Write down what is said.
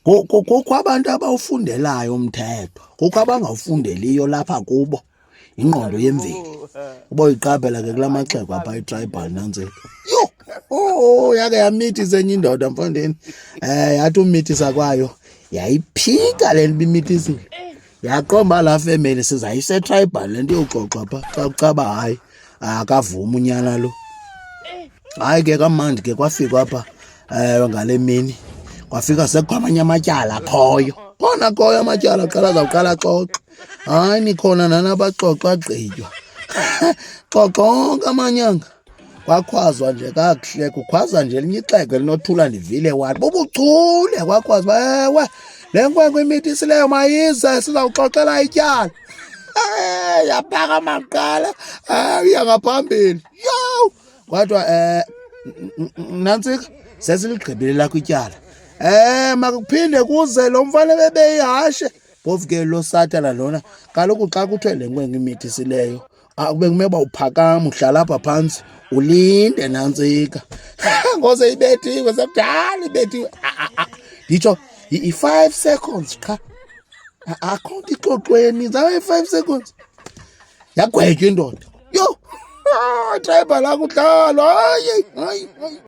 Kukho abantu abawufundelayo umthetho, kukho abangawufundeliyo lapha kubo ingqondo yemveli. Uboyiqaphela ke kula maxeko apha itribal nantsika. Yho, yake yamithisa enye indoda mfondini. Yathi umithisa kwayo yayiphika le nto ibimithisile. Yaqomba laa femeli sizayisetribal le nto yoxoxwa pha xa kucaba hayi akavumi unyana lo. Hayi ke kamandi ke kwafikwa apha ngale mini kwafika sekukho amanye amatyala akhoyo. Khona akhoyo amatyala qala azawuqala xoxa. Hayi nikhona nani abaxoxa gqitywa. Xoxa onke amanyanga. Kwakhwazwa nje kakuhle kukhwaza nje elinye ixhego elinothula ndivile wathi bubuchule kwakhwazwa ewe le nkwenkwe imithisileyo mayize sizawuxoxela ityala. Yaphakama kuqala iya ngaphambili. Yow! Kwathiwa nantsika sesiligqibile lakho ityala. Makuphinde kuze lo mfana bebeyihashe. Phofu ke lo sathana lona kaloku xa kuthiwe le nkwenkwe imithisileyo kube kumele uba uphakama uhlala apha phantsi ulinde nantsika. Ngoze ibethiwe sekudala ibethiwe. Nditsho i-5 seconds qha. Akho nto ixoxweni zawe 5 seconds. Yagwetywa indoda. Yho! Tribal akudlalwa. Hayi.